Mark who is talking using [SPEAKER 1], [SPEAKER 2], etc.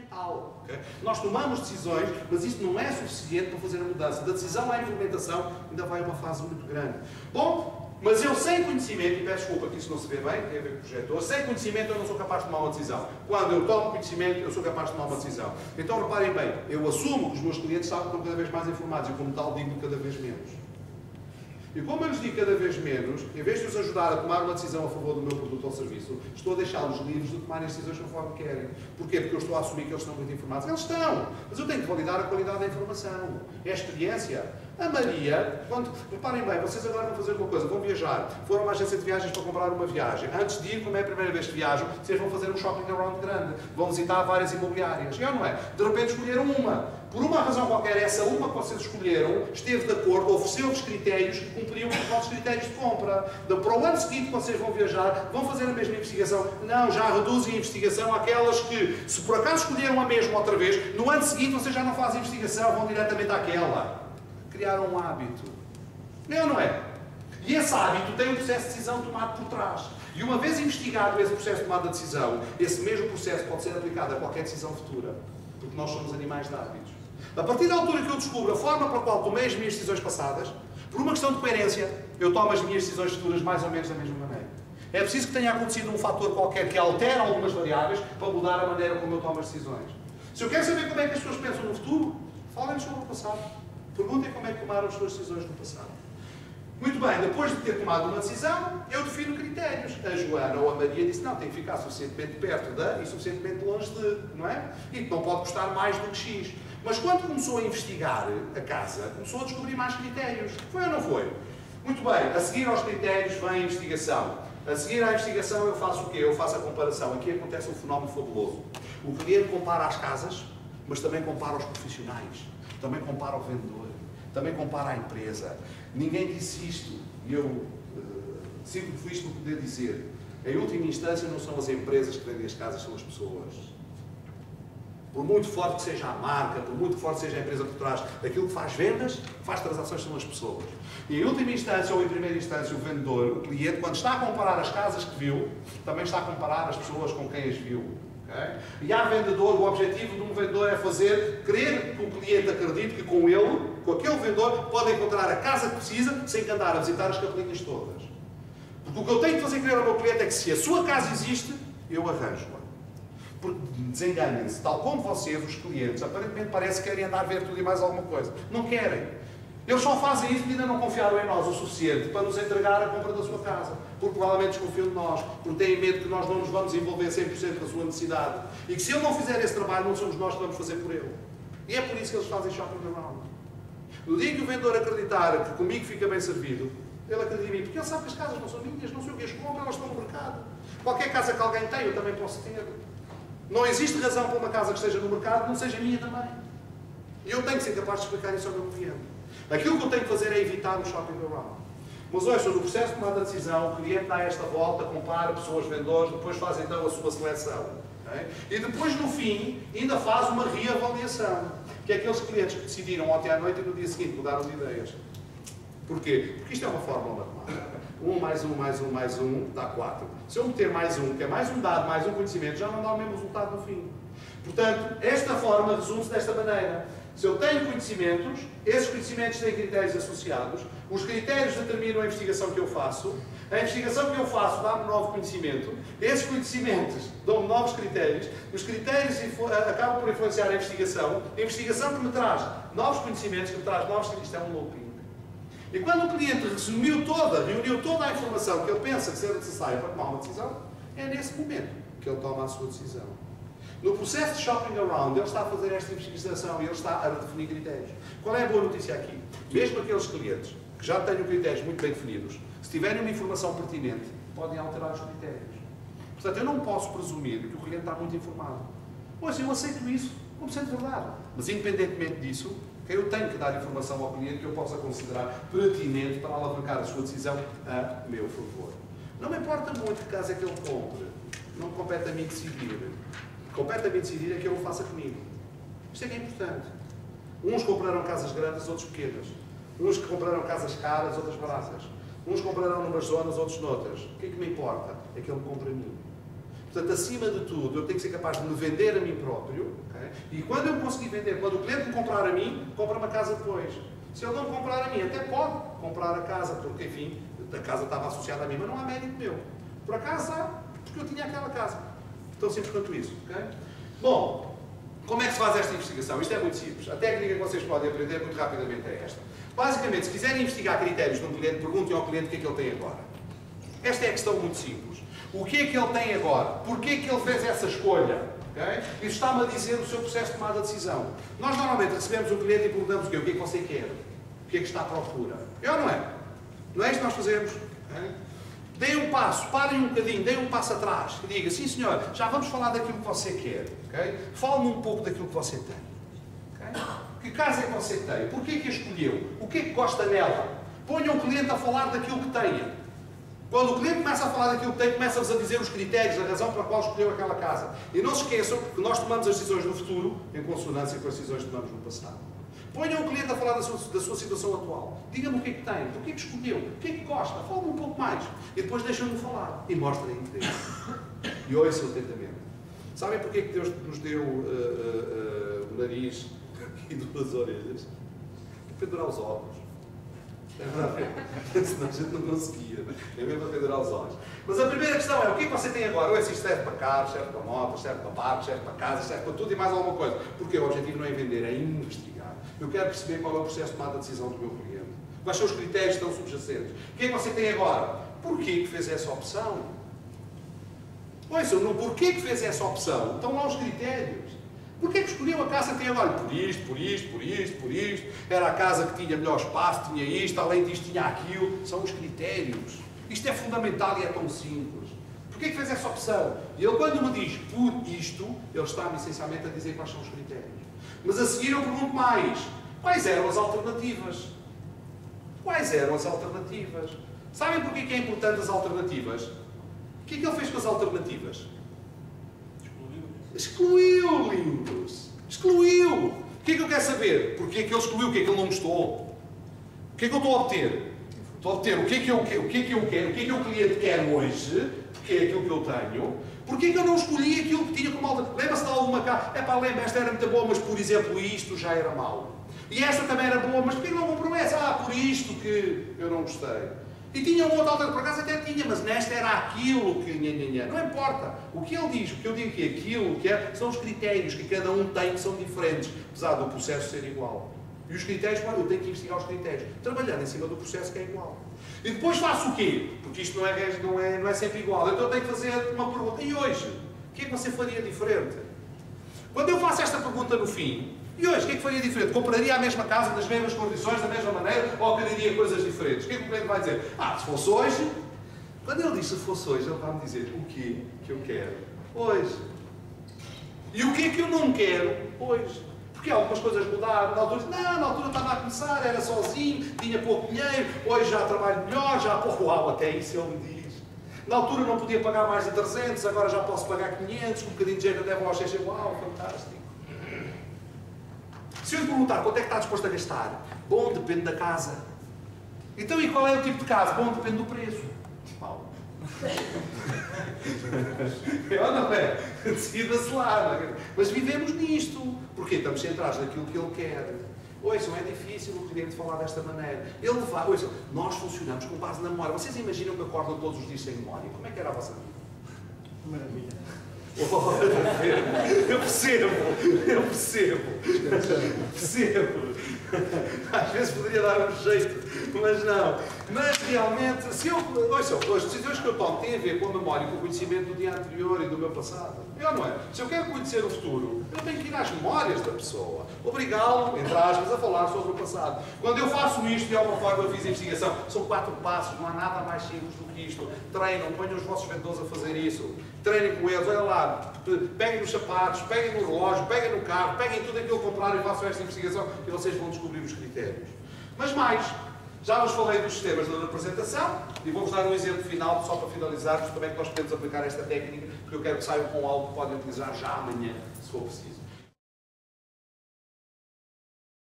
[SPEAKER 1] mental. Okay? Nós tomamos decisões, mas isso não é suficiente para fazer a mudança. Da decisão à implementação ainda vai uma fase muito grande. Bom, mas eu sem conhecimento, e peço desculpa que isso não se vê bem, tem a ver com o projetor, sem conhecimento eu não sou capaz de tomar uma decisão. Quando eu tomo conhecimento, eu sou capaz de tomar uma decisão. Então reparem bem, eu assumo que os meus clientes sabem que estão cada vez mais informados e como tal digo cada vez menos. E como eu lhes digo cada vez menos, em vez de os ajudar a tomar uma decisão a favor do meu produto ou serviço, estou a deixá-los livres de tomarem as decisões conforme querem. Porquê? Porque eu estou a assumir que eles estão muito informados. Eles estão! Mas eu tenho que validar a qualidade da informação. É a experiência. A Maria, reparem bem, vocês agora vão fazer uma coisa, vão viajar, foram a uma agência de viagens para comprar uma viagem. Antes de ir, como é a primeira vez que viajam, vocês vão fazer um shopping around grande, vão visitar várias imobiliárias. É ou não é? De repente escolheram uma. Por uma razão qualquer, essa uma que vocês escolheram esteve de acordo, ofereceu-vos critérios que cumpriam com os vossos critérios de compra. Para o ano seguinte que vocês vão viajar, vão fazer a mesma investigação. Não, já reduzem a investigação àquelas que, se por acaso escolheram a mesma outra vez, no ano seguinte vocês já não fazem investigação, vão diretamente àquela. Criaram um hábito. É ou não é? E esse hábito tem um processo de decisão tomado por trás. E uma vez investigado esse processo de tomada de decisão, esse mesmo processo pode ser aplicado a qualquer decisão futura. Porque nós somos animais de hábitos. A partir da altura que eu descubro a forma pela qual tomei as minhas decisões passadas, por uma questão de coerência, eu tomo as minhas decisões futuras mais ou menos da mesma maneira. É preciso que tenha acontecido um fator qualquer que altere algumas variáveis para mudar a maneira como eu tomo as decisões. Se eu quero saber como é que as pessoas pensam no futuro, falem sobre o passado. Perguntem como é que tomaram as suas decisões no passado. Muito bem, depois de ter tomado uma decisão, eu defino critérios. A Joana ou a Maria disse, não, tem que ficar suficientemente perto de e suficientemente longe de, não é? E não pode custar mais do que X. Mas quando começou a investigar a casa, começou a descobrir mais critérios. Foi ou não foi? Muito bem, a seguir aos critérios vem a investigação. A seguir à investigação eu faço o quê? Eu faço a comparação. Aqui acontece um fenómeno fabuloso. O cliente compara as casas, mas também compara os profissionais. Também compara o vendedor. Também compara a empresa. Ninguém disse isto. E eu sinto que fui isto para poder dizer. Em última instância, não são as empresas que vendem as casas, são as pessoas. Por muito forte que seja a marca, por muito forte que seja a empresa por trás, aquilo que faz vendas, faz transações, são as pessoas. E em última instância, ou em primeira instância, o vendedor, o cliente, quando está a comparar as casas que viu, também está a comparar as pessoas com quem as viu. Okay? E há vendedor, o objetivo de um vendedor é fazer crer que o cliente acredite que com ele, com aquele vendedor, pode encontrar a casa que precisa sem andar a visitar as capelinhas todas. Porque o que eu tenho que fazer crer ao meu cliente é que se a sua casa existe, eu arranjo-a. Porque desenganem-se, tal como vocês, os clientes, aparentemente parece que querem andar a ver tudo e mais alguma coisa. Não querem. Eles só fazem isso porque ainda não confiaram em nós o suficiente para nos entregar a compra da sua casa. Porque provavelmente desconfiam de nós, porque têm medo que nós não nos vamos envolver 100% com a sua necessidade. E que se ele não fizer esse trabalho, não somos nós que vamos fazer por ele. E é por isso que eles fazem shopping around. No dia que o vendedor acreditar que comigo fica bem servido, ele acredita em mim, porque ele sabe que as casas não são minhas, não sei o que as compro, elas estão no mercado. Qualquer casa que alguém tem, eu também posso ter. Não existe razão para uma casa que esteja no mercado que não seja minha também. E eu tenho que ser capaz de explicar isso ao meu cliente. Aquilo que eu tenho que fazer é evitar o shopping around. Mas ouçam, no processo de tomada de decisão, o cliente dá esta volta, compara pessoas, vendedores, depois faz então a sua seleção. Okay? E depois, no fim, ainda faz uma reavaliação. Que é aqueles clientes que decidiram ontem à noite e no dia seguinte mudaram de ideias. Porquê? Porque isto é uma fórmula matemática. 1 mais 1 mais 1 mais 1 dá 4. Se eu meter mais 1, que é mais um dado, mais um conhecimento, já não dá o mesmo resultado no fim. Portanto, esta forma resume-se desta maneira. Se eu tenho conhecimentos, esses conhecimentos têm critérios associados, os critérios determinam a investigação que eu faço, a investigação que eu faço dá-me novo conhecimento, esses conhecimentos dão-me novos critérios, os critérios acabam por influenciar a investigação que me traz novos conhecimentos, que me traz novos critérios. Isto é um looping. E quando o cliente reuniu toda a informação que ele pensa que será necessária para tomar uma decisão, é nesse momento que ele toma a sua decisão. No processo de shopping around, ele está a fazer esta investigação e ele está a definir critérios. Qual é a boa notícia aqui? Mesmo aqueles clientes que já tenham critérios muito bem definidos, se tiverem uma informação pertinente, podem alterar os critérios. Portanto, eu não posso presumir que o cliente está muito informado. Pois, eu aceito isso como sendo verdade. Mas, independentemente disso, eu tenho que dar informação ao cliente que eu possa considerar pertinente para alavancar a sua decisão a meu favor. Não me importa muito que caso é que ele compre. Não compete a mim decidir. Compete a mim decidir é que eu o faça comigo. Isto é que é importante. Uns compraram casas grandes, outros pequenas. Uns que compraram casas caras, outras baratas. Uns comprarão numas zonas, outros noutras. O que é que me importa? É que ele compre a mim. Portanto, acima de tudo, eu tenho que ser capaz de me vender a mim próprio, okay? E quando eu conseguir vender, quando o cliente me comprar a mim, compra uma casa depois. Se ele não comprar a mim, até pode comprar a casa, porque, enfim, a casa estava associada a mim, mas não há mérito meu. Por acaso há, porque eu tinha aquela casa. Tão simples quanto isso, ok? Bom, como é que se faz esta investigação? Isto é muito simples. A técnica que vocês podem aprender muito rapidamente é esta. Basicamente, se quiserem investigar critérios de um cliente, perguntem ao cliente o que é que ele tem agora. Esta é a questão muito simples. O que é que ele tem agora? Porquê é que ele fez essa escolha? Okay? Isso está-me a dizer o seu processo de tomada de decisão. Nós normalmente recebemos um cliente e perguntamos o que é que você quer? O que é que está à procura? É ou não é? Não é isto que nós fazemos? Okay? Deem um passo, parem um bocadinho, deem um passo atrás e diga, sim senhor, já vamos falar daquilo que você quer. Okay? Fale-me um pouco daquilo que você tem. Okay? Que casa é que você tem? Porquê que a escolheu? O que é que gosta nela? Ponha um cliente a falar daquilo que tenha. Quando o cliente começa a falar daquilo que tem, começa-vos a dizer os critérios, a razão pela qual escolheu aquela casa. E não se esqueçam que nós tomamos as decisões no futuro em consonância com as decisões que tomamos no passado. Ponham o cliente a falar da sua situação atual. Diga-me o que é que tem, porquê que escolheu, o que é que gosta, fale-me um pouco mais. E depois deixam-me falar e mostrem interesse. E ouçam atentamente. Sabem porquê que Deus nos deu o nariz e duas orelhas? Para pendurar os óculos. É verdade. Senão a gente não conseguia. É mesmo para pendurar os olhos. Mas a primeira questão é, o que é que você tem agora? Ou é se isto serve para carros, serve para motos, serve para barcos, serve para casas, serve para tudo e mais alguma coisa. Porque o objetivo não é vender, é investigar. Eu quero perceber qual é o processo de tomada de decisão do meu cliente. Quais são os critérios que estão subjacentes. O que é que você tem agora? Porquê que fez essa opção? Ouçam, no porquê que fez essa opção? Estão lá os critérios. Porquê que escolheu a casa que tem agora? Por isto, por isto, por isto, por isto. Era a casa que tinha melhor espaço, tinha isto, além disto tinha aquilo. São os critérios. Isto é fundamental e é tão simples. Porquê que fez essa opção? E ele, quando me diz por isto, ele está-me essencialmente a dizer quais são os critérios. Mas a seguir eu pergunto mais. Quais eram as alternativas? Quais eram as alternativas? Sabem porquê que é importante as alternativas? O que é que ele fez com as alternativas? Excluiu, lindos! Excluiu! O que é que eu quero saber? Porquê é que ele excluiu? O que é que ele não gostou? O que é que eu estou a obter? Estou a obter o que é que eu quero, o que é que o cliente quer hoje, porque é aquilo que eu tenho. Porquê é que eu não escolhi aquilo que tinha como alternativa? Lembra-se de alguma casa? É pá, lembra, esta era muito boa, mas por exemplo isto já era mau. E esta também era boa, mas porquê não comprou essa? Ah, por isto que eu não gostei. E tinha uma outra alternativa, por acaso até tinha, mas nesta era aquilo que... Não importa. O que ele diz, o que eu digo que é aquilo que é, são os critérios que cada um tem que são diferentes, apesar do processo ser igual. E os critérios, claro, eu tenho que investigar os critérios, trabalhando em cima do processo que é igual. E depois faço o quê? Porque isto não é sempre igual. Então eu tenho que fazer uma pergunta. E hoje? O que é que você faria diferente? Quando eu faço esta pergunta no fim, e hoje, o que é que faria diferente? Compraria a mesma casa, nas mesmas condições, da mesma maneira, ou quereria coisas diferentes? O que é que o cliente vai dizer? Ah, se fosse hoje... Quando ele diz se fosse hoje, ele vai-me dizer o que eu quero hoje. E o que é que eu não quero hoje? Porque algumas coisas mudaram. Na altura, na altura estava a começar, era sozinho, tinha pouco dinheiro, hoje já trabalho melhor, já... Uau, até isso ele me diz. Na altura não podia pagar mais de 300, agora já posso pagar 500, com um bocadinho de jeito até vou ao xixi. Uau, fantástico. Se eu lhe perguntar quanto é que está disposto a gastar, bom, depende da casa. Então, e qual é o tipo de casa? Bom, depende do preço. Mau. É ou não é? Decida-se lá. Mas vivemos nisto. Porque estamos centrados naquilo que ele quer. Ouçam, é difícil o cliente falar desta maneira. Ele vai, ouçam, nós funcionamos com base na memória. Vocês imaginam que acordam todos os dias sem memória? Como é que era a vossa vida?
[SPEAKER 2] Maravilha.
[SPEAKER 1] Eu percebo. Às vezes poderia dar um jeito, mas não. Mas realmente, se eu... Ouçam, as decisões que eu tomo têm a ver com a memória e com o conhecimento do dia anterior e do meu passado. É ou não é? Se eu quero conhecer o futuro, eu tenho que ir às memórias da pessoa. Obrigá-lo, entre aspas, a falar sobre o passado. Quando eu faço isto, de alguma forma eu fiz a investigação. São 4 passos, não há nada mais simples do que isto. Treinam, ponham os vossos vendedores a fazer isso. Treinem com eles, olha lá, peguem nos sapatos, peguem no relógio, peguem no carro, peguem tudo aquilo que compraram e façam esta investigação e vocês vão descobrir os critérios. Mas mais, já vos falei dos sistemas da representação e vou-vos dar um exemplo final, só para finalizar, também que nós podemos aplicar esta técnica, porque eu quero que saiam com algo que podem utilizar já amanhã, se for preciso.